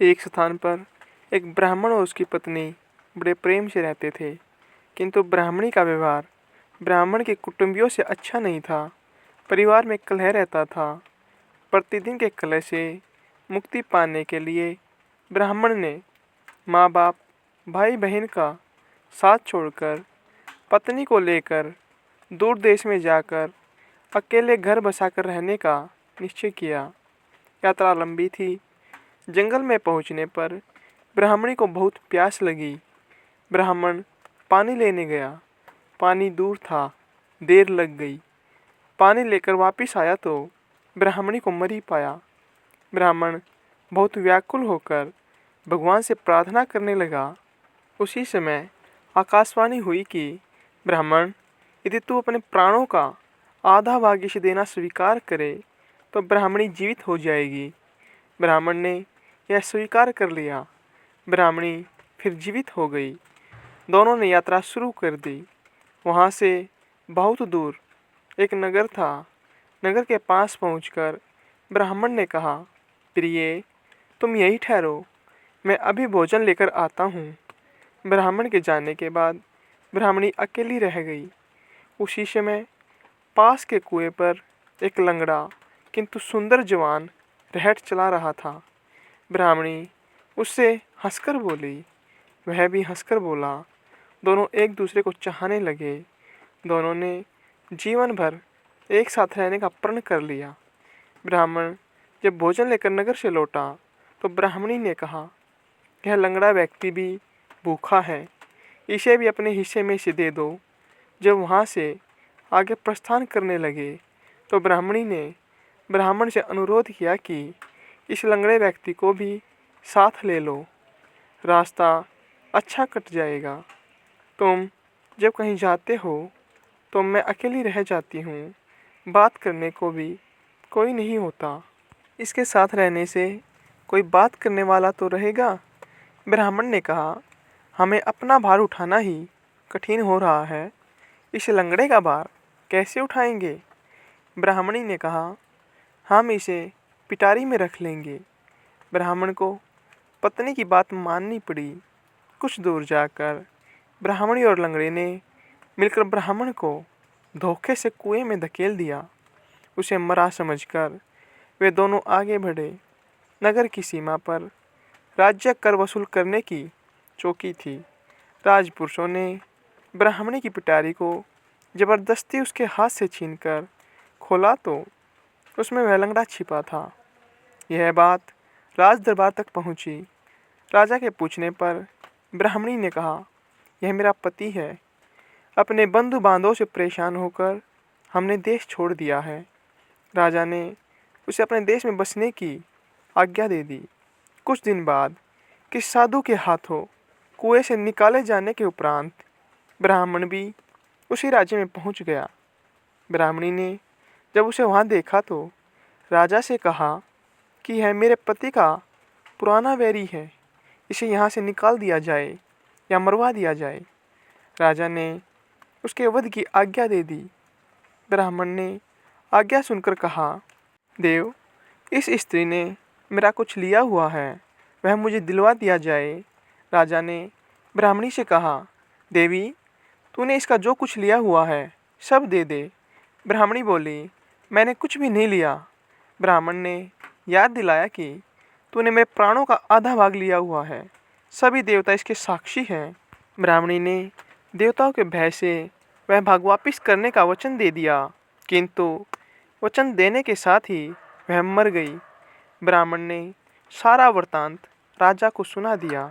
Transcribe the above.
एक स्थान पर एक ब्राह्मण और उसकी पत्नी बड़े प्रेम से रहते थे, किंतु ब्राह्मणी का व्यवहार ब्राह्मण के कुटुंबियों से अच्छा नहीं था। परिवार में कलह रहता था। प्रतिदिन के कलह से मुक्ति पाने के लिए ब्राह्मण ने माँ बाप, भाई बहन का साथ छोड़कर पत्नी को लेकर दूर देश में जाकर अकेले घर बसाकर रहने का निश्चय किया। यात्रा लंबी थी। जंगल में पहुंचने पर ब्राह्मणी को बहुत प्यास लगी। ब्राह्मण पानी लेने गया। पानी दूर था, देर लग गई। पानी लेकर वापस आया तो ब्राह्मणी को मरी पाया। ब्राह्मण बहुत व्याकुल होकर भगवान से प्रार्थना करने लगा। उसी समय आकाशवाणी हुई कि ब्राह्मण, यदि तू अपने प्राणों का आधा भाग इसे देना स्वीकार करे तो ब्राह्मणी जीवित हो जाएगी। ब्राह्मण ने यह स्वीकार कर लिया। ब्राह्मणी फिर जीवित हो गई। दोनों ने यात्रा शुरू कर दी। वहाँ से बहुत दूर एक नगर था। नगर के पास पहुंचकर ब्राह्मण ने कहा, प्रिय, तुम यहीं ठहरो, मैं अभी भोजन लेकर आता हूँ। ब्राह्मण के जाने के बाद ब्राह्मणी अकेली रह गई। उसी समय पास के कुएं पर एक लंगड़ा किंतु सुंदर जवान रहट चला रहा था। ब्राह्मणी उससे हंसकर बोली, वह भी हंसकर बोला। दोनों एक दूसरे को चाहने लगे। दोनों ने जीवन भर एक साथ रहने का प्रण कर लिया। ब्राह्मण जब भोजन लेकर नगर से लौटा तो ब्राह्मणी ने कहा, यह लंगड़ा व्यक्ति भी भूखा है, इसे भी अपने हिस्से में से दे दो। जब वहाँ से आगे प्रस्थान करने लगे तो ब्राह्मणी ने ब्राह्मण से अनुरोध किया कि इस लंगड़े व्यक्ति को भी साथ ले लो, रास्ता अच्छा कट जाएगा। तुम जब कहीं जाते हो तो मैं अकेली रह जाती हूँ, बात करने को भी कोई नहीं होता। इसके साथ रहने से कोई बात करने वाला तो रहेगा। ब्राह्मण ने कहा, हमें अपना भार उठाना ही कठिन हो रहा है, इस लंगड़े का भार कैसे उठाएंगे। ब्राह्मणी ने कहा, हम इसे पिटारी में रख लेंगे। ब्राह्मण को पत्नी की बात माननी पड़ी। कुछ दूर जाकर ब्राह्मणी और लंगड़े ने मिलकर ब्राह्मण को धोखे से कुएं में धकेल दिया। उसे मरा समझकर वे दोनों आगे बढ़े। नगर की सीमा पर राज्य कर वसूल करने की चौकी थी। राजपुरुषों ने ब्राह्मणी की पिटारी को जबरदस्ती उसके हाथ से छीनकर खोला तो उसमें वह लंगड़ा छिपा था। यह बात राज दरबार तक पहुंची। राजा के पूछने पर ब्राह्मणी ने कहा, यह मेरा पति है। अपने बंधु बांधवों से परेशान होकर हमने देश छोड़ दिया है। राजा ने उसे अपने देश में बसने की आज्ञा दे दी। कुछ दिन बाद किस साधु के हाथों कुएं से निकाले जाने के उपरांत ब्राह्मण भी उसी राज्य में पहुंच गया। ब्राह्मणी ने जब उसे वहां देखा तो राजा से कहा कि यह मेरे पति का पुराना वैरी है, इसे यहाँ से निकाल दिया जाए या मरवा दिया जाए। राजा ने उसके वध की आज्ञा दे दी। ब्राह्मण ने आज्ञा सुनकर कहा, देव, इस स्त्री ने मेरा कुछ लिया हुआ है, वह मुझे दिलवा दिया जाए। राजा ने ब्राह्मणी से कहा, देवी, तूने इसका जो कुछ लिया हुआ है सब दे दे। ब्राह्मणी बोली, मैंने कुछ भी नहीं लिया। ब्राह्मण ने याद दिलाया कि तूने मेरे प्राणों का आधा भाग लिया हुआ है, सभी देवता इसके साक्षी हैं। ब्राह्मणी ने देवताओं के भय से वह भाग वापिस करने का वचन दे दिया, किंतु वचन देने के साथ ही वह मर गई। ब्राह्मण ने सारा वृतांत राजा को सुना दिया।